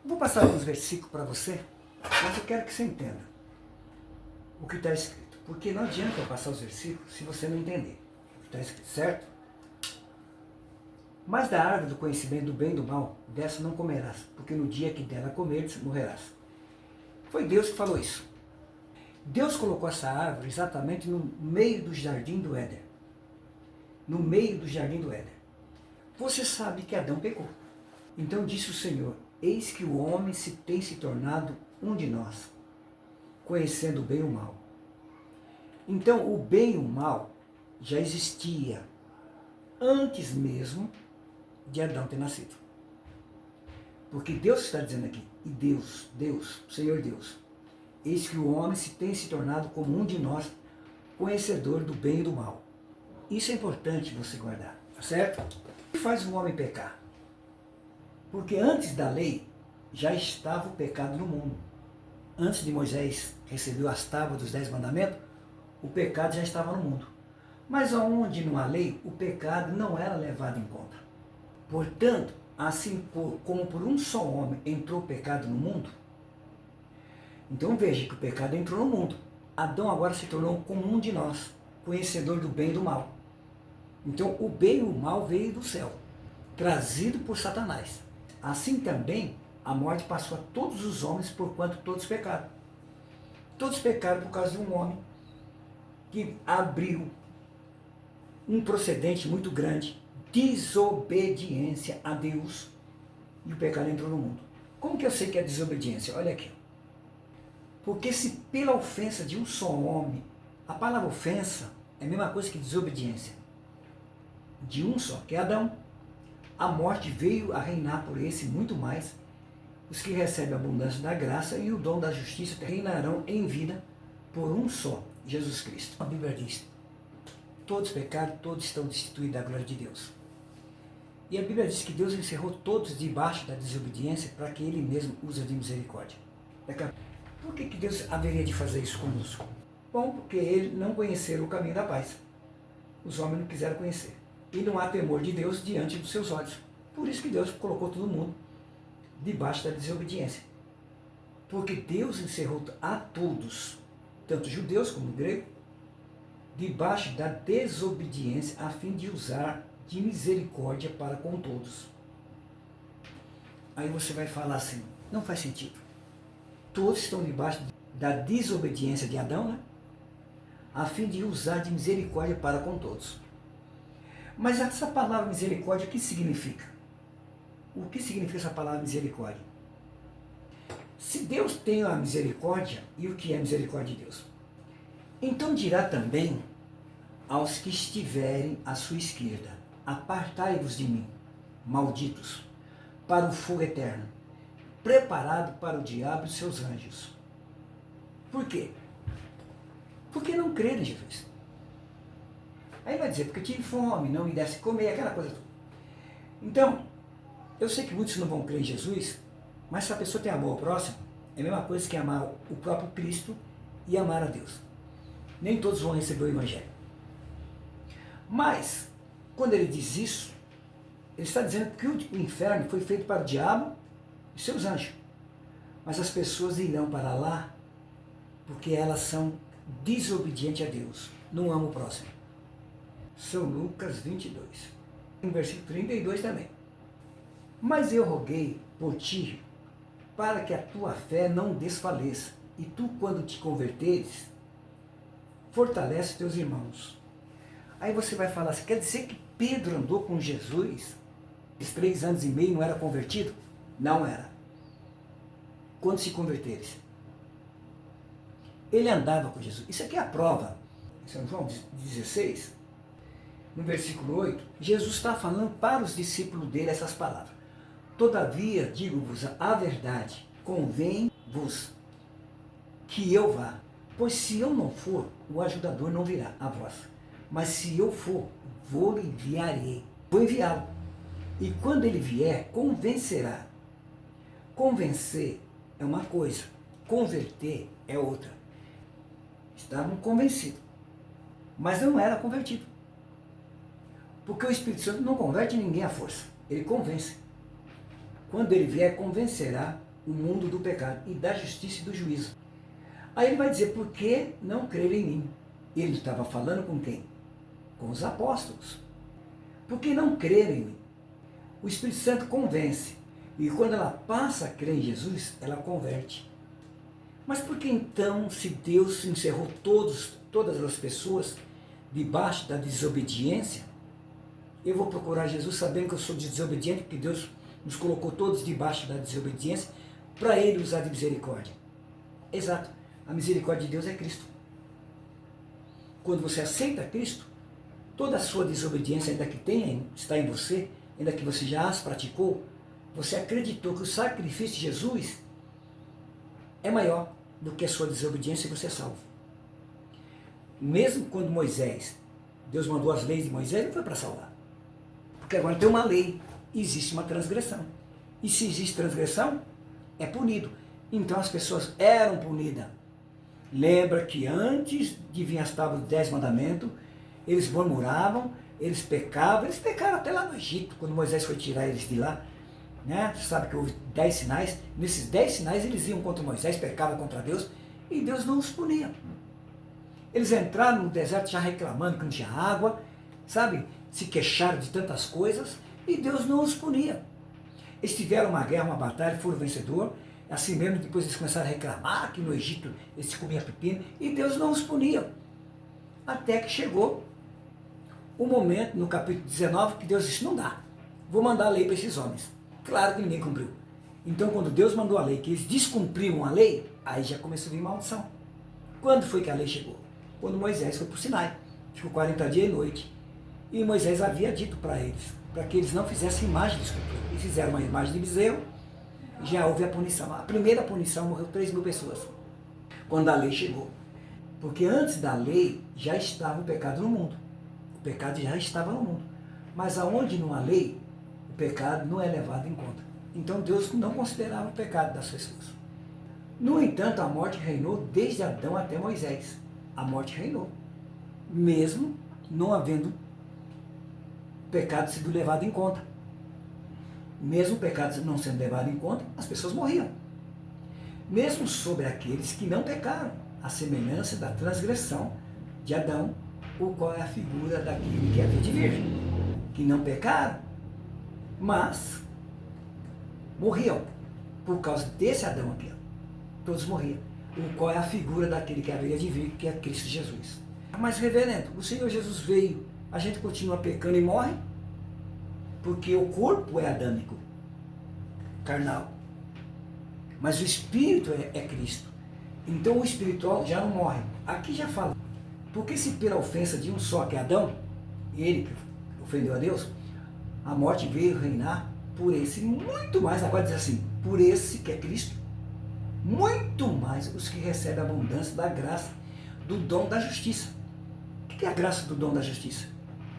Vou passar alguns versículos para você, mas eu quero que você entenda o que está escrito. Porque não adianta eu passar os versículos se você não entender o que está escrito, certo? Mas da árvore do conhecimento do bem e do mal, dessa não comerás, porque no dia que dela comerdes, morrerás. Foi Deus que falou isso. Deus colocou essa árvore exatamente no meio do jardim do Éden. No meio do jardim do Éden. Você sabe que Adão pecou. Então disse o Senhor: eis que o homem tem se tornado um de nós, conhecendo o bem e o mal. Então o bem e o mal já existia antes mesmo de Adão ter nascido. Porque Deus está dizendo aqui, e Deus, Senhor Deus, eis que o homem tem se tornado como um de nós, conhecedor do bem e do mal. Isso é importante você guardar, tá certo? O que faz o homem pecar? Porque antes da lei já estava o pecado no mundo. Antes de Moisés receber as tábuas dos 10 mandamentos, o pecado já estava no mundo. Mas onde não há lei, o pecado não era levado em conta. Portanto, assim como por um só homem entrou o pecado no mundo, então veja que o pecado entrou no mundo. Adão agora se tornou como um de nós, conhecedor do bem e do mal. Então o bem e o mal veio do céu, trazido por Satanás. Assim também a morte passou a todos os homens, porquanto todos pecaram. Todos pecaram por causa de um homem que abriu um procedente muito grande, desobediência a Deus, e o pecado entrou no mundo. Como que eu sei que é desobediência? Olha aqui. Porque se pela ofensa de um só homem, a palavra ofensa é a mesma coisa que desobediência, de um só, que é Adão, a morte veio a reinar por esse muito mais, os que recebem a abundância da graça e o dom da justiça reinarão em vida por um só, Jesus Cristo. A Bíblia diz: todos pecaram, todos estão destituídos da glória de Deus. E a Bíblia diz que Deus encerrou todos debaixo da desobediência para que Ele mesmo use de misericórdia. Por que Deus haveria de fazer isso conosco? Bom, porque Ele não conheceram o caminho da paz. Os homens não quiseram conhecer. E não há temor de Deus diante dos seus olhos. Por isso que Deus colocou todo mundo debaixo da desobediência. Porque Deus encerrou a todos, tanto judeus como gregos, debaixo da desobediência, a fim de usar de misericórdia para com todos. Aí você vai falar assim, não faz sentido. Todos estão debaixo da desobediência de Adão, né? A fim de usar de misericórdia para com todos. Mas essa palavra misericórdia, o que significa? O que significa essa palavra misericórdia? Se Deus tem a misericórdia, e o que é misericórdia de Deus? Então dirá também aos que estiverem à sua esquerda: apartai-vos de mim, malditos, para o fogo eterno, preparado para o diabo e seus anjos. Por quê? Porque não creram em Jesus. Aí vai dizer, porque tive fome, não me desse comer, aquela coisa toda. Então, eu sei que muitos não vão crer em Jesus, mas se a pessoa tem amor ao próximo, é a mesma coisa que amar o próprio Cristo e amar a Deus. Nem todos vão receber o Evangelho. Mas, quando ele diz isso, ele está dizendo que o inferno foi feito para o diabo e seus anjos. Mas as pessoas irão para lá porque elas são desobedientes a Deus, não amam o próximo. São Lucas 22, no versículo 32 também. Mas eu roguei por ti, para que a tua fé não desfaleça, e tu, quando te converteres, fortalece teus irmãos. Aí você vai falar assim, quer dizer que Pedro andou com Jesus, esses 3 anos e meio não era convertido? Não era. Quando se converteres, ele andava com Jesus. Isso aqui é a prova. Em São João 16, no versículo 8, Jesus está falando para os discípulos dele essas palavras. Todavia, digo-vos a verdade, convém-vos que eu vá, pois se eu não for, o ajudador não virá a vós. Mas se eu for, vou enviarei. Vou enviá-lo. E quando ele vier, convencerá. Convencer é uma coisa, converter é outra. Estavam convencidos, mas não era convertido. Porque o Espírito Santo não converte ninguém à força, ele convence. Quando ele vier, convencerá o mundo do pecado e da justiça e do juízo. Aí ele vai dizer, por que não crer em mim? Ele estava falando com quem? Com os apóstolos. Por que não crer em mim? O Espírito Santo convence. E quando ela passa a crer em Jesus, ela converte. Mas por que então, se Deus encerrou todas as pessoas debaixo da desobediência, eu vou procurar Jesus sabendo que eu sou desobediente, porque Deus nos colocou todos debaixo da desobediência, para Ele usar de misericórdia? Exato. A misericórdia de Deus é Cristo. Quando você aceita Cristo, toda a sua desobediência, ainda que está em você, ainda que você já as praticou, você acreditou que o sacrifício de Jesus é maior do que a sua desobediência e você é salvo. Mesmo quando Deus mandou as leis de Moisés, não foi para salvar. Porque agora tem uma lei, existe uma transgressão. E se existe transgressão, é punido. Então as pessoas eram punidas. Lembra que antes de vir as tábuas dos 10 mandamentos, eles murmuravam, eles pecaram até lá no Egito, quando Moisés foi tirar eles de lá. Né? Você sabe que houve 10 sinais, nesses 10 sinais eles iam contra Moisés, pecavam contra Deus, e Deus não os punia. Eles entraram no deserto já reclamando que não tinha água, sabe? Se queixaram de tantas coisas, e Deus não os punia. Eles tiveram uma guerra, uma batalha, foram vencedor, assim mesmo depois eles começaram a reclamar que no Egito eles comiam pepino, e Deus não os punia. Até que chegou o momento, no capítulo 19, que Deus disse, não dá, vou mandar a lei para esses homens. Claro que ninguém cumpriu. Então, quando Deus mandou a lei, que eles descumpriram a lei, aí já começou a vir maldição. Quando foi que a lei chegou? Quando Moisés foi para o Sinai. Ficou 40 dias e noite. E Moisés havia dito para eles, para que eles não fizessem imagem de escultura. Eles fizeram uma imagem de bezerro, e já houve a punição. A primeira punição, morreu 3.000 pessoas. Quando a lei chegou. Porque antes da lei, já estava o pecado no mundo. O pecado já estava no mundo. Mas aonde não há lei, o pecado não é levado em conta. Então Deus não considerava o pecado das pessoas. No entanto, a morte reinou desde Adão até Moisés. A morte reinou. Mesmo não havendo pecado sido levado em conta. Mesmo o pecado não sendo levado em conta, as pessoas morriam. Mesmo sobre aqueles que não pecaram, a semelhança da transgressão de Adão, o qual é a figura daquele que havia de vir, que não pecaram, mas morriam por causa desse Adão aqui. Todos morriam. O qual é a figura daquele que haveria de vir, que é Cristo Jesus. Mas, reverendo, o Senhor Jesus veio, a gente continua pecando e morre, porque o corpo é adâmico, carnal. Mas o espírito é Cristo. Então o espiritual já não morre. Aqui já fala. Porque se pela ofensa de um só, que é Adão, ele que ofendeu a Deus, a morte veio reinar por esse, muito mais, agora diz assim, por esse que é Cristo, muito mais os que recebem a abundância da graça, do dom da justiça. O que é a graça do dom da justiça?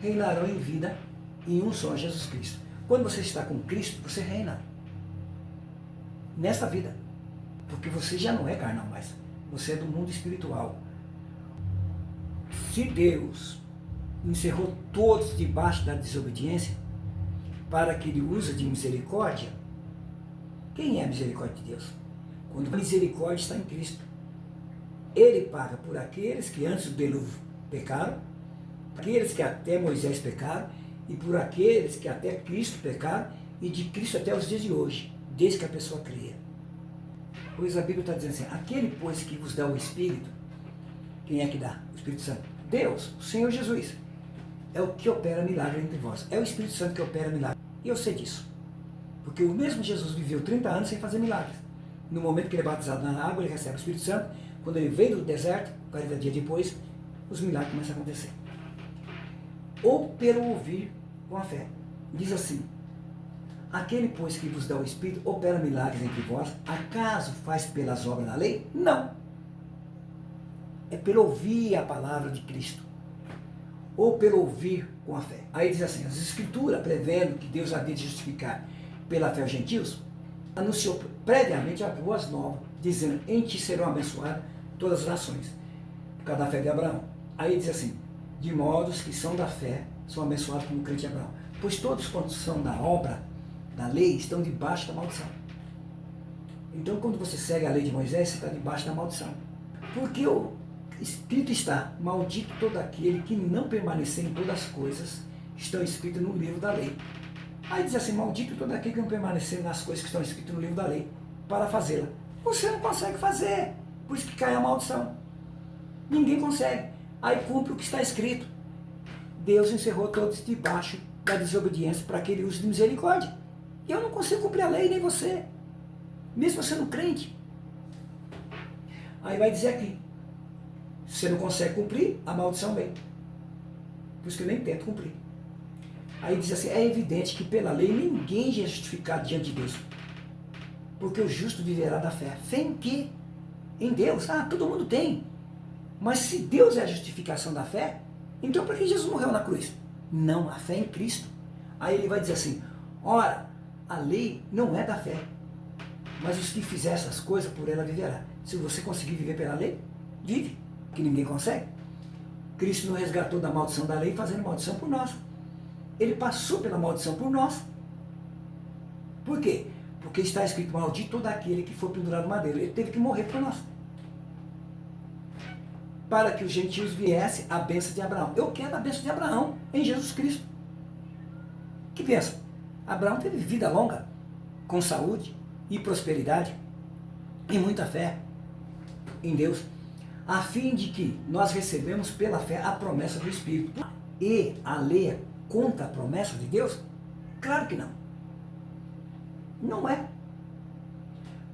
Reinarão em vida em um só, Jesus Cristo. Quando você está com Cristo, você reina. Nesta vida. Porque você já não é carnal mais. Você é do mundo espiritual. Se Deus encerrou todos debaixo da desobediência, para que Ele use de misericórdia, quem é a misericórdia de Deus? Quando a misericórdia está em Cristo. Ele paga por aqueles que antes do dilúvio pecaram, aqueles que até Moisés pecaram, e por aqueles que até Cristo pecaram, e de Cristo até os dias de hoje, desde que a pessoa cria. Pois a Bíblia está dizendo assim, aquele, pois, que vos dá o Espírito, quem é que dá? O Espírito Santo. Deus, o Senhor Jesus, é o que opera milagre entre vós. É o Espírito Santo que opera milagre. E eu sei disso. Porque o mesmo Jesus viveu 30 anos sem fazer milagres. No momento que ele é batizado na água, ele recebe o Espírito Santo. Quando ele vem do deserto, 40 dias depois, os milagres começam a acontecer. Ou pelo ouvir com a fé. Diz assim, aquele, pois, que vos dá o Espírito, opera milagres entre vós, acaso faz pelas obras da lei? Não. É pelo ouvir a palavra de Cristo. Ou pelo ouvir com a fé. Aí diz assim, as Escrituras, prevendo que Deus havia de justificar pela fé os gentios, anunciou previamente as boas novas, dizendo, em ti serão abençoadas todas as nações, por causa da fé de Abraão. Aí diz assim, de modos que são da fé, são abençoados como o crente de Abraão. Pois todos quantos são da obra, da lei, estão debaixo da maldição. Então, quando você segue a lei de Moisés, você está debaixo da maldição. Porque o escrito está, maldito todo aquele que não permanecer em todas as coisas que estão escritas no livro da lei. Aí diz assim, maldito todo aquele que não permanecer nas coisas que estão escritas no livro da lei, para fazê-la. Você não consegue fazer, por isso que cai a maldição. Ninguém consegue. Aí cumpre o que está escrito. Deus encerrou todos debaixo da desobediência para que ele use de misericórdia. E eu não consigo cumprir a lei, nem você. Mesmo sendo crente. Aí vai dizer aqui, se você não consegue cumprir, a maldição vem. Por isso que eu nem tento cumprir. Aí diz assim, é evidente que pela lei ninguém é justificado diante de Deus. Porque o justo viverá da fé. Fé em quê? Em Deus. Ah, todo mundo tem. Mas se Deus é a justificação da fé, então por que Jesus morreu na cruz? Não, a fé é em Cristo. Aí ele vai dizer assim, ora, a lei não é da fé, mas os que fizerem essas coisas, por ela viverá. Se você conseguir viver pela lei, vive, que ninguém consegue. Cristo nos resgatou da maldição da lei, fazendo maldição por nós. Ele passou pela maldição por nós. Por quê? Porque está escrito, maldito todo aquele que for pendurado no madeiro. Ele teve que morrer por nós. Para que os gentios viessem a bênção de Abraão. Eu quero a bênção de Abraão, em Jesus Cristo. Que bênção? Abraão teve vida longa, com saúde e prosperidade, e muita fé em Deus, a fim de que nós recebemos pela fé a promessa do Espírito. E a lei é contra a promessa de Deus? Claro que não. Não é.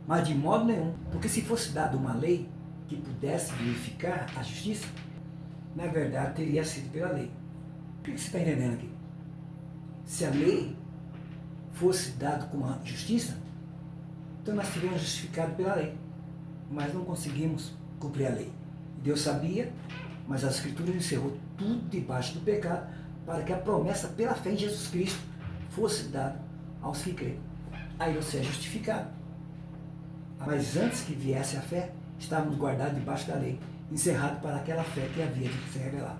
Mas de modo nenhum. Porque se fosse dada uma lei que pudesse verificar a justiça, na verdade teria sido pela lei. O que você está entendendo aqui? Se a lei fosse dada como uma justiça, então nós seríamos justificados pela lei. Mas não conseguimos cumprir a lei. Deus sabia, mas a Escritura encerrou tudo debaixo do pecado para que a promessa pela fé em Jesus Cristo fosse dada aos que creem. Aí você é justificado. Mas antes que viesse a fé, estávamos guardados debaixo da lei, encerrados para aquela fé que havia de se revelar.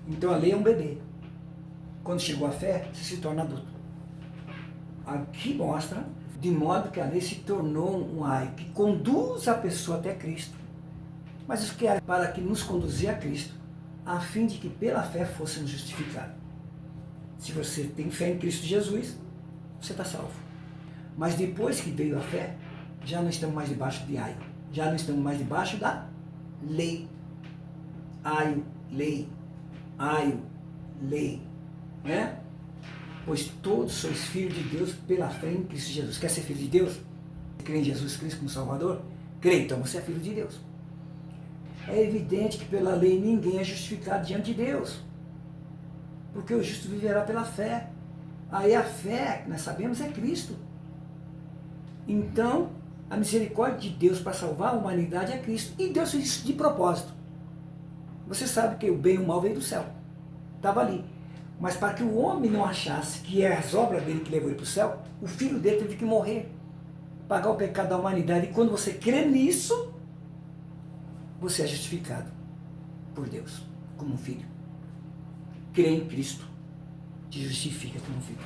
Então a lei é um bebê. Quando chegou a fé, você se torna adulto. Aqui mostra, de modo que a lei se tornou um aio que conduz a pessoa até Cristo. Mas isso que é para que nos conduzir a Cristo, a fim de que pela fé fôssemos justificados. Se você tem fé em Cristo Jesus, você está salvo. Mas depois que veio a fé, já não estamos mais debaixo de aio. Já não estamos mais debaixo da lei. Aio, lei. Aio, lei. Né? Pois todos sois filhos de Deus pela fé em Cristo Jesus. Quer ser filho de Deus? Crê em Jesus Cristo como Salvador? Crê, então você é filho de Deus. É evidente que pela lei ninguém é justificado diante de Deus. Porque o justo viverá pela fé. Aí a fé, que nós sabemos, é Cristo. Então, a misericórdia de Deus para salvar a humanidade é Cristo. E Deus fez isso de propósito. Você sabe que o bem e o mal veio do céu. Estava ali. Mas para que o homem não achasse que é as obras dele que levou ele para o céu, o filho dele teve que morrer, pagar o pecado da humanidade. E quando você crê nisso, você é justificado por Deus, como um filho. Crê em Cristo, te justifica como um filho.